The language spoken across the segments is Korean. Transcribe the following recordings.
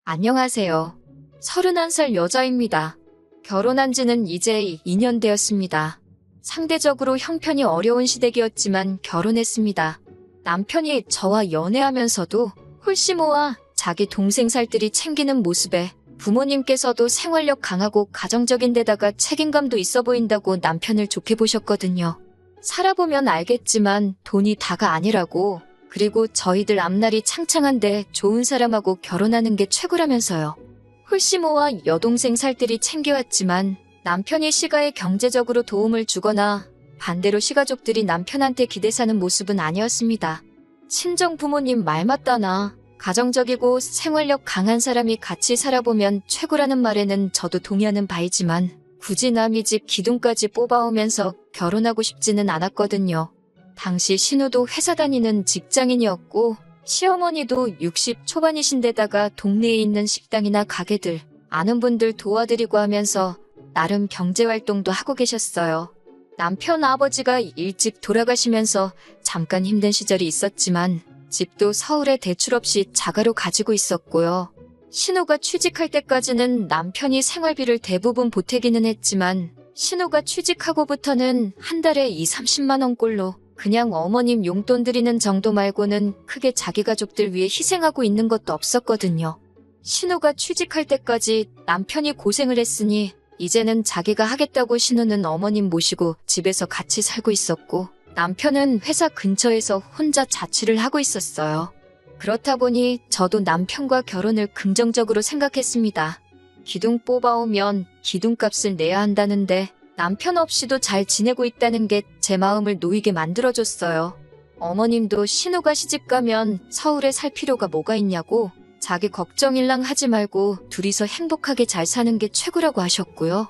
안녕하세요. 31살 여자입니다. 결혼한 지는 이제 2년 되었습니다. 상대적으로 형편이 어려운 시댁이었지만 결혼했습니다. 남편이 저와 연애하면서도 홀씨모아 자기 동생 살뜰히 챙기는 모습에 부모님께서도 생활력 강하고 가정적인 데다가 책임감도 있어 보인다고 남편을 좋게 보셨거든요. 살아보면 알겠지만 돈이 다가 아니라고, 그리고 저희들 앞날이 창창한데 좋은 사람하고 결혼하는 게 최고라면서요. 홀씨모아 여동생 살뜰히 챙겨왔지만 남편이 시가에 경제적으로 도움을 주거나 반대로 시가족들이 남편한테 기대 사는 모습은 아니었습니다. 친정 부모님 말 맞다나 가정적이고 생활력 강한 사람이 같이 살아보면 최고라는 말에는 저도 동의하는 바이지만 굳이 남의 집 기둥까지 뽑아오면서 결혼하고 싶지는 않았거든요. 당시 신우도 회사 다니는 직장인이었고 시어머니도 60 초반이신데다가 동네에 있는 식당이나 가게들, 아는 분들 도와드리고 하면서 나름 경제활동도 하고 계셨어요. 남편 아버지가 일찍 돌아가시면서 잠깐 힘든 시절이 있었지만 집도 서울에 대출 없이 자가로 가지고 있었고요. 신우가 취직할 때까지는 남편이 생활비를 대부분 보태기는 했지만 신우가 취직하고부터는 한 달에 20-30만 원꼴로 그냥 어머님 용돈 드리는 정도 말고는 크게 자기 가족들 위해 희생하고 있는 것도 없었거든요. 신우가 취직할 때까지 남편이 고생을 했으니 이제는 자기가 하겠다고 신우는 어머님 모시고 집에서 같이 살고 있었고 남편은 회사 근처에서 혼자 자취를 하고 있었어요. 그렇다 보니 저도 남편과 결혼을 긍정적으로 생각했습니다. 기둥 뽑아오면 기둥값을 내야 한다는데 남편 없이도 잘 지내고 있다는 게 제 마음을 놓이게 만들어줬어요. 어머님도 신우가 시집가면 서울에 살 필요가 뭐가 있냐고 자기 걱정일랑 하지 말고 둘이서 행복하게 잘 사는 게 최고라고 하셨고요.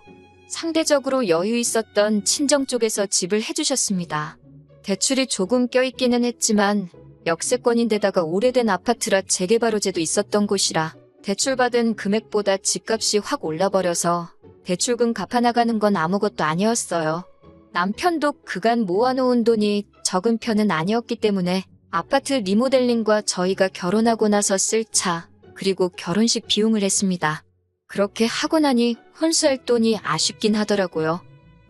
상대적으로 여유 있었던 친정 쪽에서 집을 해주셨습니다. 대출이 조금 껴있기는 했지만 역세권인데다가 오래된 아파트라 재개발호재도 있었던 곳이라 대출받은 금액보다 집값이 확 올라버려서 대출금 갚아나가는 건 아무것도 아니었어요. 남편도 그간 모아놓은 돈이 적은 편은 아니었기 때문에 아파트 리모델링과 저희가 결혼하고 나서 쓸 차, 그리고 결혼식 비용을 했습니다. 그렇게 하고 나니 혼수할 돈이 아쉽긴 하더라고요.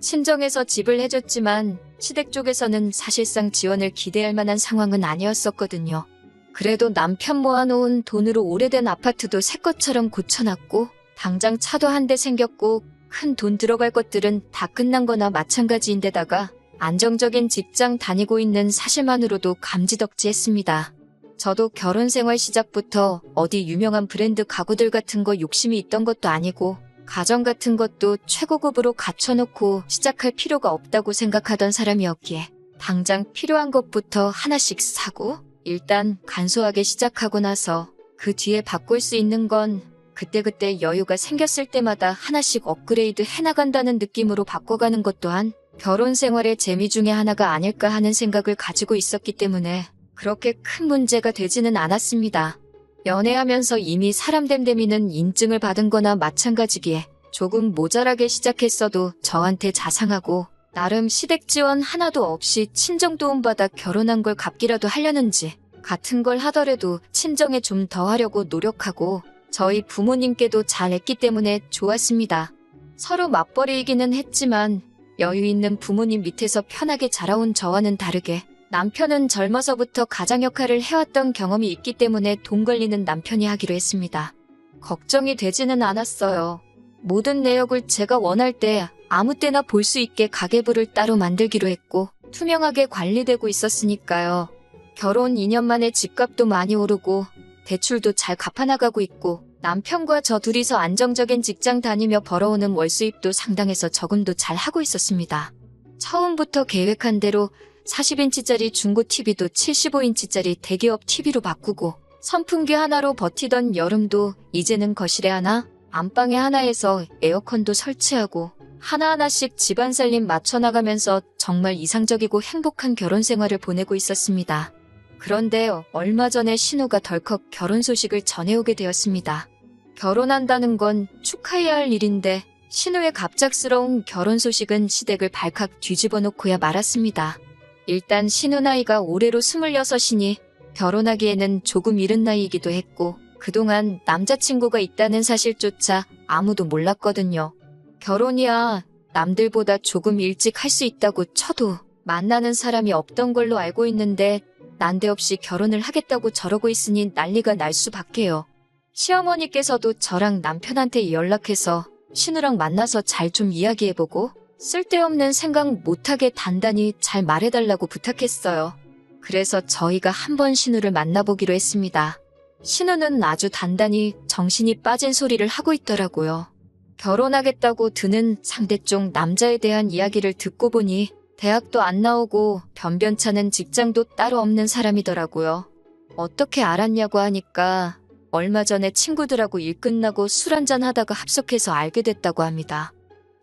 친정에서 집을 해줬지만 시댁 쪽에서는 사실상 지원을 기대할 만한 상황은 아니었었거든요. 그래도 남편 모아놓은 돈으로 오래된 아파트도 새 것처럼 고쳐놨고 당장 차도 한 대 생겼고 큰 돈 들어갈 것들은 다 끝난 거나 마찬가지인데다가 안정적인 직장 다니고 있는 사실만으로도 감지덕지했습니다. 저도 결혼 생활 시작부터 어디 유명한 브랜드 가구들 같은 거 욕심이 있던 것도 아니고 가정 같은 것도 최고급으로 갖춰놓고 시작할 필요가 없다고 생각하던 사람이었기에 당장 필요한 것부터 하나씩 사고 일단 간소하게 시작하고 나서 그 뒤에 바꿀 수 있는 건 그때그때 여유가 생겼을 때마다 하나씩 업그레이드 해나간다는 느낌으로 바꿔가는 것 또한 결혼 생활의 재미 중에 하나가 아닐까 하는 생각을 가지고 있었기 때문에 그렇게 큰 문제가 되지는 않았습니다. 연애하면서 이미 사람 됨됨이는 인증을 받은 거나 마찬가지기에 조금 모자라게 시작했어도 저한테 자상하고 나름 시댁 지원 하나도 없이 친정 도움받아 결혼한 걸 갚기라도 하려는지 같은 걸 하더라도 친정에 좀 더 하려고 노력하고 저희 부모님께도 잘했기 때문에 좋았습니다. 서로 맞벌이이기는 했지만 여유 있는 부모님 밑에서 편하게 자라온 저와는 다르게 남편은 젊어서부터 가장 역할을 해왔던 경험이 있기 때문에 돈 관리는 남편이 하기로 했습니다. 걱정이 되지는 않았어요. 모든 내역을 제가 원할 때 아무 때나 볼 수 있게 가계부를 따로 만들기로 했고 투명하게 관리되고 있었으니까요. 결혼 2년 만에 집값도 많이 오르고 대출도 잘 갚아나가고 있고 남편과 저 둘이서 안정적인 직장 다니며 벌어오는 월수입도 상당해서 저금도 잘 하고 있었습니다. 처음부터 계획한 대로 40인치짜리 중고 TV도 75인치짜리 대기업 TV로 바꾸고 선풍기 하나로 버티던 여름도 이제는 거실에 하나, 안방에 하나에서 에어컨도 설치하고 하나하나씩 집안 살림 맞춰나가면서 정말 이상적이고 행복한 결혼 생활을 보내고 있었습니다. 그런데 얼마 전에 신우가 덜컥 결혼 소식을 전해오게 되었습니다. 결혼한다는 건 축하해야 할 일인데 신우의 갑작스러운 결혼 소식은 시댁을 발칵 뒤집어 놓고야 말았습니다. 일단 신우 나이가 올해로 26이니 결혼하기에는 조금 이른 나이이기도 했고 그동안 남자친구가 있다는 사실조차 아무도 몰랐거든요. 결혼이야 남들보다 조금 일찍 할 수 있다고 쳐도 만나는 사람이 없던 걸로 알고 있는데 난데없이 결혼을 하겠다고 저러고 있으니 난리가 날 수밖에요. 시어머니께서도 저랑 남편한테 연락해서 신우랑 만나서 잘 좀 이야기해보고 쓸데없는 생각 못하게 단단히 잘 말해달라고 부탁했어요. 그래서 저희가 한번 신우를 만나보기로 했습니다. 신우는 아주 단단히 정신이 빠진 소리를 하고 있더라고요. 결혼하겠다고 드는 상대쪽 남자에 대한 이야기를 듣고 보니 대학도 안 나오고 변변찮은 직장도 따로 없는 사람이더라고요. 어떻게 알았냐고 하니까 얼마 전에 친구들하고 일 끝나고 술 한잔 하다가 합석해서 알게 됐다고 합니다.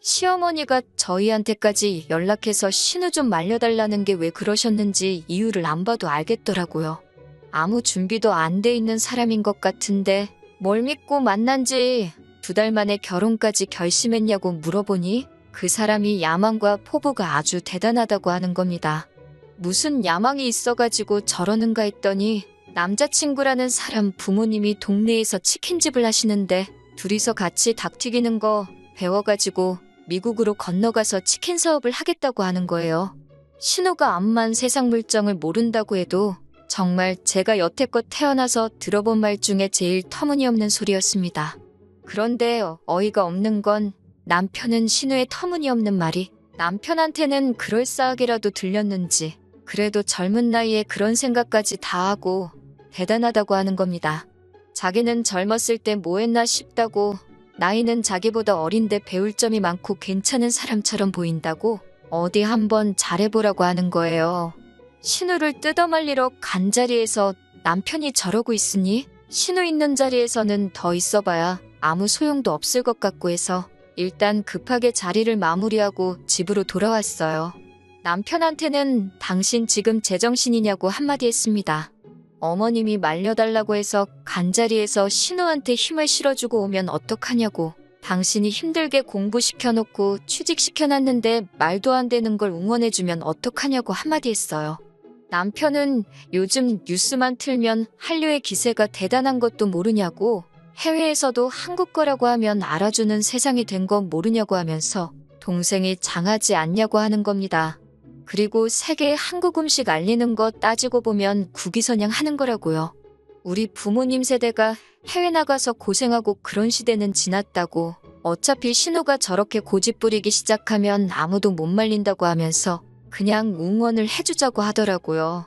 시어머니가 저희한테까지 연락해서 신우 좀 말려달라는 게 왜 그러셨는지 이유를 안 봐도 알겠더라고요. 아무 준비도 안 돼 있는 사람인 것 같은데 뭘 믿고 만난 지 2달 만에 결혼까지 결심했냐고 물어보니 그 사람이 야망과 포부가 아주 대단하다고 하는 겁니다. 무슨 야망이 있어가지고 저러는가 했더니 남자친구라는 사람 부모님이 동네에서 치킨집을 하시는데 둘이서 같이 닭 튀기는 거 배워가지고 미국으로 건너가서 치킨 사업을 하겠다고 하는 거예요. 신우가 암만 세상 물정을 모른다고 해도 정말 제가 여태껏 태어나서 들어본 말 중에 제일 터무니없는 소리였습니다. 그런데 어이가 없는 건 남편은 신우의 터무니없는 말이 남편한테는 그럴싸하게라도 들렸는지 그래도 젊은 나이에 그런 생각까지 다 하고 대단하다고 하는 겁니다. 자기는 젊었을 때 뭐 했나 싶다고 나이는 자기보다 어린데 배울 점이 많고 괜찮은 사람처럼 보인다고 어디 한번 잘해보라고 하는 거예요. 신우를 뜯어말리러 간 자리에서 남편이 저러고 있으니 신우 있는 자리에서는 더 있어봐야 아무 소용도 없을 것 같고 해서 일단 급하게 자리를 마무리하고 집으로 돌아왔어요. 남편한테는 당신 지금 제정신이냐고 한마디 했습니다. 어머님이 말려달라고 해서 간 자리에서 신우한테 힘을 실어주고 오면 어떡하냐고. 당신이 힘들게 공부시켜놓고 취직시켜놨는데 말도 안 되는 걸 응원해주면 어떡하냐고 한마디 했어요. 남편은 요즘 뉴스만 틀면 한류의 기세가 대단한 것도 모르냐고 해외에서도 한국 거라고 하면 알아주는 세상이 된 건 모르냐고 하면서 동생이 장하지 않냐고 하는 겁니다. 그리고 세계에 한국 음식 알리는 거 따지고 보면 국위선양 하는 거라고요. 우리 부모님 세대가 해외 나가서 고생하고 그런 시대는 지났다고 어차피 신우가 저렇게 고집 부리기 시작하면 아무도 못 말린다고 하면서 그냥 응원을 해주자고 하더라고요.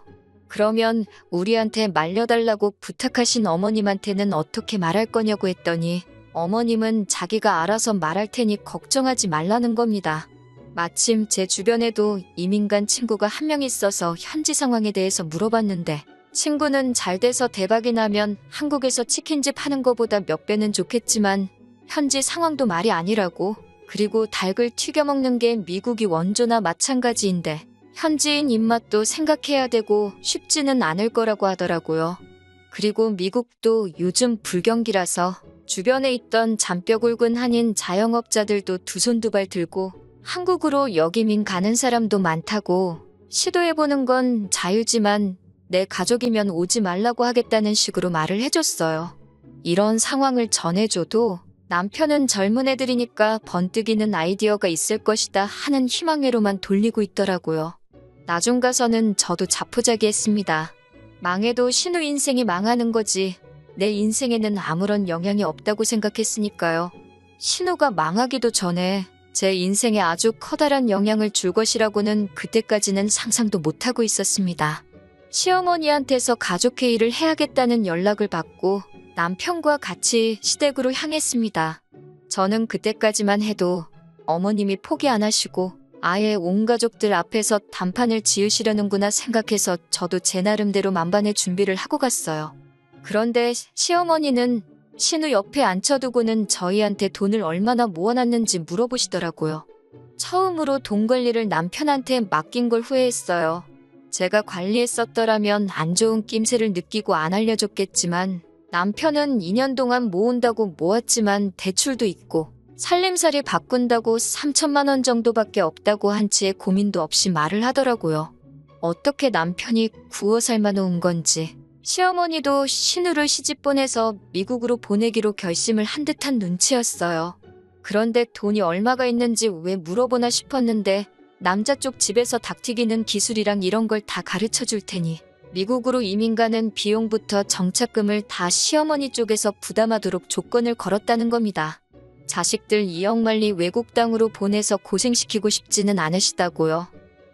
그러면 우리한테 말려달라고 부탁하신 어머님한테는 어떻게 말할 거냐고 했더니 어머님은 자기가 알아서 말할 테니 걱정하지 말라는 겁니다. 마침 제 주변에도 이민 간 친구가 한 명 있어서 현지 상황에 대해서 물어봤는데 친구는 잘 돼서 대박이 나면 한국에서 치킨집 하는 거보다 몇 배는 좋겠지만 현지 상황도 말이 아니라고. 그리고 닭을 튀겨 먹는 게 미국이 원조나 마찬가지인데 현지인 입맛도 생각해야 되고 쉽지는 않을 거라고 하더라고요. 그리고 미국도 요즘 불경기라서 주변에 있던 잔뼈 굵은 한인 자영업자들도 두 손 두 발 들고 한국으로 역이민 가는 사람도 많다고 시도해보는 건 자유지만 내 가족이면 오지 말라고 하겠다는 식으로 말을 해줬어요. 이런 상황을 전해줘도 남편은 젊은 애들이니까 번뜩이는 아이디어가 있을 것이다 하는 희망회로만 돌리고 있더라고요. 나중 가서는 저도 자포자기했습니다. 망해도 신우 인생이 망하는 거지 내 인생에는 아무런 영향이 없다고 생각했으니까요. 신우가 망하기도 전에 제 인생에 아주 커다란 영향을 줄 것이라고는 그때까지는 상상도 못하고 있었습니다. 시어머니한테서 가족회의를 해야겠다는 연락을 받고 남편과 같이 시댁으로 향했습니다. 저는 그때까지만 해도 어머님이 포기 안 하시고 아예 온 가족들 앞에서 단판을 지으시려는구나 생각해서 저도 제 나름대로 만반의 준비를 하고 갔어요. 그런데 시어머니는 신우 옆에 앉혀두고는 저희한테 돈을 얼마나 모아놨는지 물어보시더라고요. 처음으로 돈 관리를 남편한테 맡긴 걸 후회했어요. 제가 관리했었더라면 안 좋은 낌새를 느끼고 안 알려줬겠지만 남편은 2년 동안 모은다고 모았지만 대출도 있고 살림살이 바꾼다고 3천만 원 정도밖에 없다고 한치의 고민도 없이 말을 하더라고요. 어떻게 남편이 구워 삶아놓은 건지 시어머니도 신우를 시집 보내서 미국으로 보내기로 결심을 한 듯한 눈치였어요. 그런데 돈이 얼마가 있는지 왜 물어보나 싶었는데 남자 쪽 집에서 닭튀기는 기술이랑 이런 걸 다 가르쳐 줄 테니 미국으로 이민 가는 비용부터 정착금을 다 시어머니 쪽에서 부담하도록 조건을 걸었다는 겁니다. 자식들 2억 말리 외국 땅으로 보내서 고생시키고 싶지는 않으시다고요.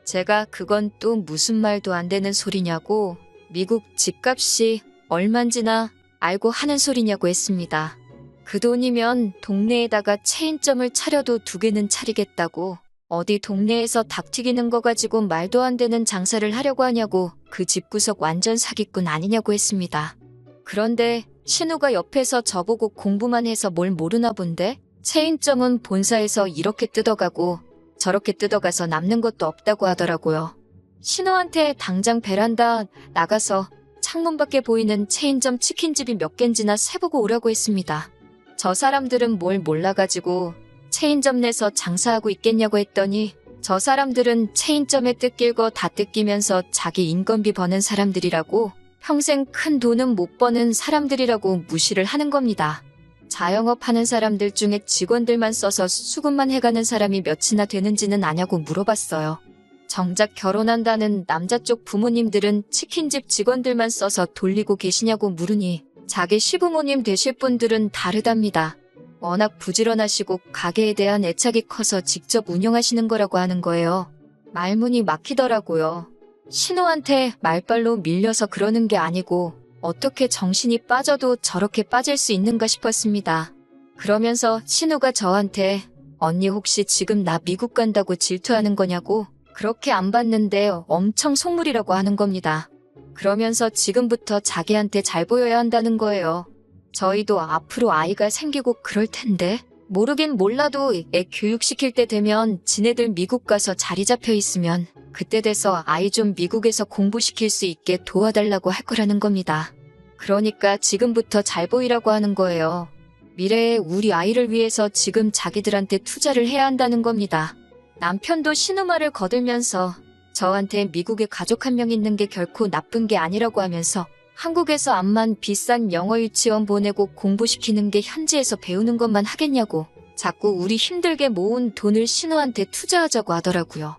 제가 그건 또 무슨 말도 안 되는 소리냐고, 미국 집값이 얼만지나 알고 하는 소리냐고 했습니다. 그 돈이면 동네에다가 체인점을 차려도 2개는 차리겠다고, 어디 동네에서 닭튀기는 거 가지고 말도 안 되는 장사를 하려고 하냐고, 그 집구석 완전 사기꾼 아니냐고 했습니다. 그런데 신우가 옆에서 저보고 공부만 해서 뭘 모르나 본데, 체인점은 본사에서 이렇게 뜯어가고 저렇게 뜯어가서 남는 것도 없다고 하더라고요. 신우한테 당장 베란다 나가서 창문 밖에 보이는 체인점 치킨집이 몇 갠지나 세보고 오라고 했습니다. 저 사람들은 뭘 몰라가지고 체인점 내서 장사하고 있겠냐고 했더니 저 사람들은 체인점에 뜯길 거 다 뜯기면서 자기 인건비 버는 사람들이라고, 평생 큰 돈은 못 버는 사람들이라고 무시를 하는 겁니다. 자영업 하는 사람들 중에 직원들만 써서 수급만 해가는 사람이 몇이나 되는지는 아냐고 물어봤어요. 정작 결혼한다는 남자 쪽 부모님들은 치킨집 직원들만 써서 돌리고 계시냐고 물으니 자기 시부모님 되실 분들은 다르답니다. 워낙 부지런하시고 가게에 대한 애착이 커서 직접 운영하시는 거라고 하는 거예요. 말문이 막히더라고요. 신우한테 말발로 밀려서 그러는 게 아니고 어떻게 정신이 빠져도 저렇게 빠질 수 있는가 싶었습니다. 그러면서 신우가 저한테 언니 혹시 지금 나 미국 간다고 질투하는 거냐고, 그렇게 안 봤는데 엄청 속물이라고 하는 겁니다. 그러면서 지금부터 자기한테 잘 보여야 한다는 거예요. 저희도 앞으로 아이가 생기고 그럴 텐데 모르긴 몰라도 애 교육시킬 때 되면 지네들 미국 가서 자리 잡혀 있으면 그때 돼서 아이 좀 미국에서 공부시킬 수 있게 도와달라고 할 거라는 겁니다. 그러니까 지금부터 잘 보이라고 하는 거예요. 미래에 우리 아이를 위해서 지금 자기들한테 투자를 해야 한다는 겁니다. 남편도 신우 말을 거들면서 저한테 미국에 가족 1명 있는 게 결코 나쁜 게 아니라고 하면서 한국에서 암만 비싼 영어 유치원 보내고 공부시키는 게 현지에서 배우는 것만 하겠냐고 자꾸 우리 힘들게 모은 돈을 신우한테 투자하자고 하더라고요.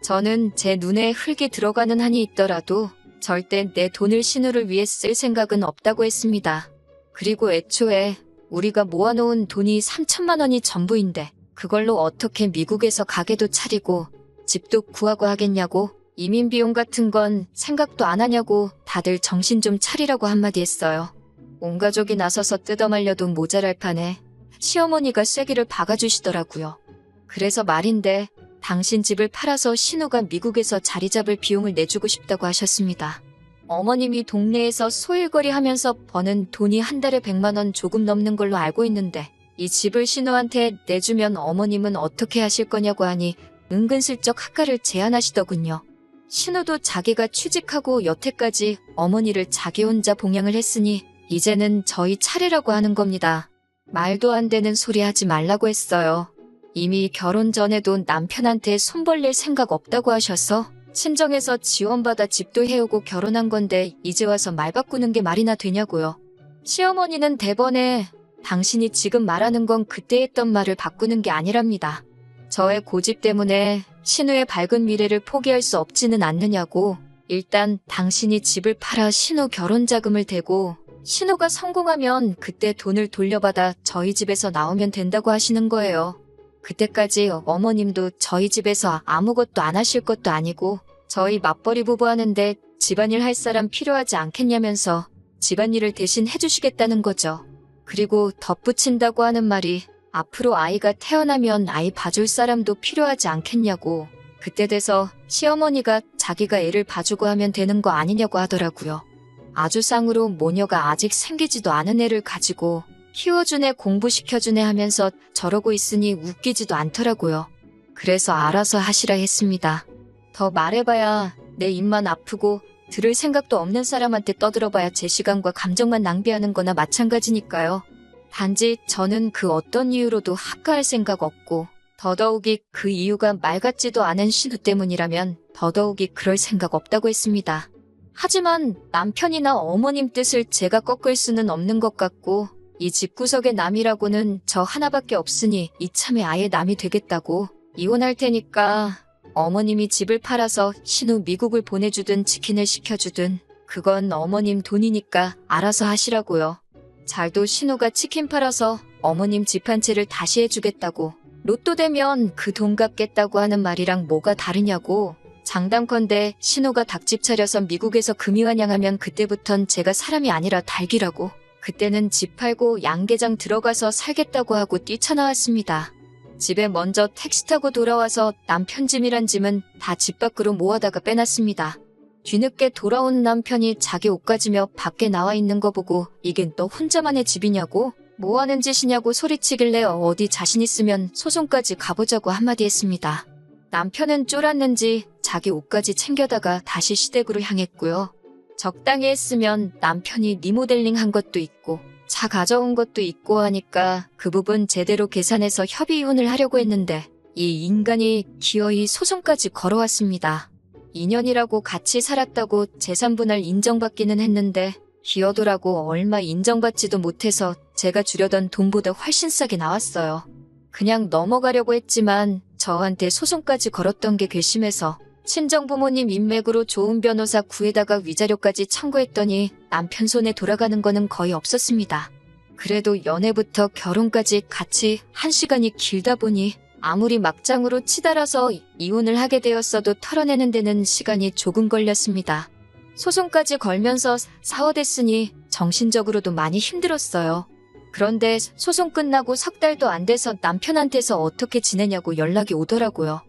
저는 제 눈에 흙이 들어가는 한이 있더라도 절대 내 돈을 신우를 위해 쓸 생각은 없다고 했습니다. 그리고 애초에 우리가 모아놓은 돈이 3천만 원이 전부인데 그걸로 어떻게 미국에서 가게도 차리고 집도 구하고 하겠냐고, 이민 비용 같은 건 생각도 안 하냐고 다들 정신 좀 차리라고 한마디 했어요. 온 가족이 나서서 뜯어말려도 모자랄 판에 시어머니가 쐐기를 박아주시더라고요. 그래서 말인데 당신 집을 팔아서 신우가 미국에서 자리 잡을 비용을 내주고 싶다고 하셨습니다. 어머님이 동네에서 소일거리 하면서 버는 돈이 한 달에 100만 원 조금 넘는 걸로 알고 있는데 이 집을 신우한테 내주면 어머님은 어떻게 하실 거냐고 하니 은근슬쩍 학가를 제안하시더군요. 신우도 자기가 취직하고 여태까지 어머니를 자기 혼자 봉양을 했으니 이제는 저희 차례라고 하는 겁니다. 말도 안 되는 소리 하지 말라고 했어요. 이미 결혼 전에도 남편한테 손 벌릴 생각 없다고 하셔서 친정에서 지원받아 집도 해오고 결혼한 건데 이제 와서 말 바꾸는 게 말이나 되냐고요. 시어머니는 대번에 당신이 지금 말하는 건 그때 했던 말을 바꾸는 게 아니랍니다. 저의 고집 때문에 신우의 밝은 미래를 포기할 수 없지는 않느냐고, 일단 당신이 집을 팔아 신우 결혼 자금을 대고 신우가 성공하면 그때 돈을 돌려받아 저희 집에서 나오면 된다고 하시는 거예요. 그때까지 어머님도 저희 집에서 아무것도 안 하실 것도 아니고 저희 맞벌이 부부 하는데 집안일 할 사람 필요하지 않겠냐면서 집안일을 대신 해주시겠다는 거죠. 그리고 덧붙인다고 하는 말이 앞으로 아이가 태어나면 아이 봐줄 사람도 필요하지 않겠냐고, 그때 돼서 시어머니가 자기가 애를 봐주고 하면 되는 거 아니냐고 하더라고요. 아주 쌍으로 모녀가 아직 생기지도 않은 애를 가지고 키워준 애 공부시켜준 애 하면서 저러고 있으니 웃기지도 않더라고요. 그래서 알아서 하시라 했습니다. 더 말해봐야 내 입만 아프고 들을 생각도 없는 사람한테 떠들어봐야 제 시간과 감정만 낭비하는 거나 마찬가지니까요. 단지 저는 그 어떤 이유로도 학가할 생각 없고 더더욱이 그 이유가 말 같지도 않은 신우 때문이라면 더더욱이 그럴 생각 없다고 했습니다. 하지만 남편이나 어머님 뜻을 제가 꺾을 수는 없는 것 같고 이 집구석에 남이라고는 저 하나밖에 없으니 이참에 아예 남이 되겠다고 이혼할 테니까 어머님이 집을 팔아서 신우 미국을 보내주든 치킨을 시켜주든 그건 어머님 돈이니까 알아서 하시라고요. 잘도 신우가 치킨 팔아서 어머님 집 한 채를 다시 해주겠다고 로또 되면 그 돈 갚겠다고 하는 말이랑 뭐가 다르냐고. 장담컨대 신우가 닭집 차려서 미국에서 금이환영하면 그때부턴 제가 사람이 아니라 닭이라고. 그때는 집 팔고 양계장 들어가서 살겠다고 하고 뛰쳐나왔습니다. 집에 먼저 택시 타고 돌아와서 남편 짐이란 짐은 다 집 밖으로 모아다가 빼놨습니다. 뒤늦게 돌아온 남편이 자기 옷 가지며 밖에 나와 있는 거 보고 이게 너 혼자만의 집이냐고? 뭐 하는 짓이냐고 소리치길래 어디 자신 있으면 소송까지 가보자고 한마디 했습니다. 남편은 쫄았는지 자기 옷까지 챙겨다가 다시 시댁으로 향했고요. 적당히 했으면 남편이 리모델링 한 것도 있고 차 가져온 것도 있고 하니까 그 부분 제대로 계산해서 협의 이혼을 하려고 했는데 이 인간이 기어이 소송까지 걸어왔습니다. 2년이라고 같이 살았다고 재산분할 인정받기는 했는데 기어도라고 얼마 인정받지도 못해서 제가 주려던 돈보다 훨씬 싸게 나왔어요. 그냥 넘어가려고 했지만 저한테 소송까지 걸었던 게 괘씸해서 친정부모님 인맥으로 좋은 변호사 구해다가 위자료까지 청구했더니 남편 손에 돌아가는 거는 거의 없었습니다. 그래도 연애부터 결혼까지 같이 한 시간이 길다 보니 아무리 막장으로 치달아서 이혼을 하게 되었어도 털어내는 데는 시간이 조금 걸렸습니다. 소송까지 걸면서 사허됐으니 정신적으로도 많이 힘들었어요. 그런데 소송 끝나고 석 달도 안 돼서 남편한테서 어떻게 지내냐고 연락이 오더라고요.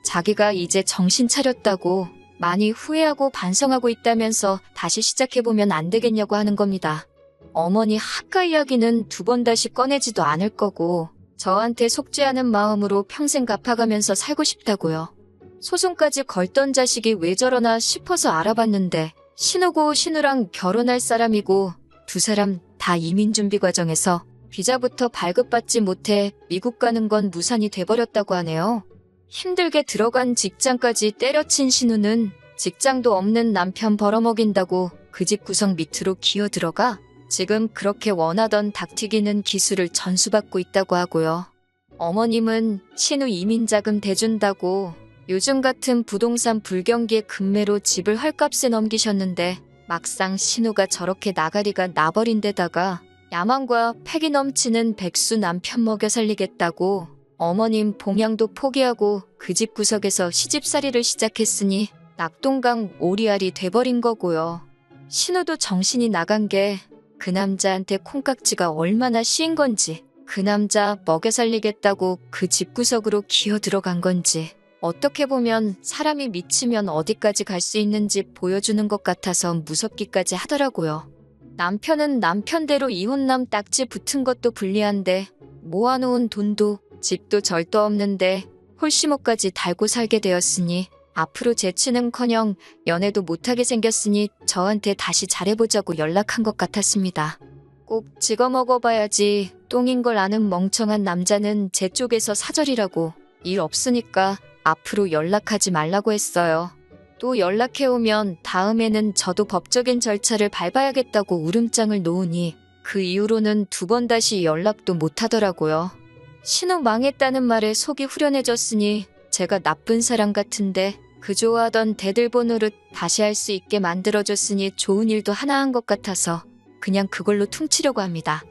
자기가 이제 정신 차렸다고 많이 후회하고 반성하고 있다면서 다시 시작해보면 안 되겠냐고 하는 겁니다. 어머니 학가 이야기는 두 번 다시 꺼내지도 않을 거고 저한테 속죄하는 마음으로 평생 갚아가면서 살고 싶다고요. 소송까지 걸던 자식이 왜 저러나 싶어서 알아봤는데 신우고 신우랑 결혼할 사람이고 두 사람 다 이민 준비 과정에서 비자부터 발급받지 못해 미국 가는 건 무산이 돼버렸다고 하네요. 힘들게 들어간 직장까지 때려친 신우는 직장도 없는 남편 벌어먹인다고 그 집 구석 밑으로 기어 들어가 지금 그렇게 원하던 닭튀기는 기술을 전수받고 있다고 하고요. 어머님은 신우 이민자금 대준다고 요즘 같은 부동산 불경기에 급매로 집을 헐값에 넘기셨는데 막상 신우가 저렇게 나가리가 나버린 데다가 야망과 패기 넘치는 백수 남편 먹여 살리겠다고 어머님 봉양도 포기하고 그 집 구석에서 시집살이를 시작했으니 낙동강 오리알이 돼버린 거고요. 신우도 정신이 나간 게 그 남자한테 콩깍지가 얼마나 씌인 건지 그 남자 먹여 살리겠다고 그 집 구석으로 기어 들어간 건지 어떻게 보면 사람이 미치면 어디까지 갈 수 있는지 보여주는 것 같아서 무섭기까지 하더라고요. 남편은 남편대로 이혼남 딱지 붙은 것도 불리한데 모아놓은 돈도 집도 절도 없는데 홀씨모까지 달고 살게 되었으니 앞으로 재치는커녕 연애도 못하게 생겼으니 저한테 다시 잘해보자고 연락한 것 같았습니다. 꼭 찍어 먹어봐야지 똥인 걸 아는 멍청한 남자는 제 쪽에서 사절이라고 일 없으니까 앞으로 연락하지 말라고 했어요. 또 연락해오면 다음에는 저도 법적인 절차를 밟아야겠다고 울음장을 놓으니 그 이후로는 두 번 다시 연락도 못하더라고요. 신우 망했다는 말에 속이 후련해졌으니 제가 나쁜 사람 같은데 그 좋아하던 대들보 노릇 다시 할 수 있게 만들어줬으니 좋은 일도 하나 한 것 같아서 그냥 그걸로 퉁치려고 합니다.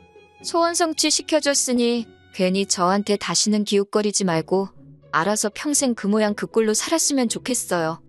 소원 성취 시켜줬으니 괜히 저한테 다시는 기웃거리지 말고 알아서 평생 그 모양 그 꼴로 살았으면 좋겠어요.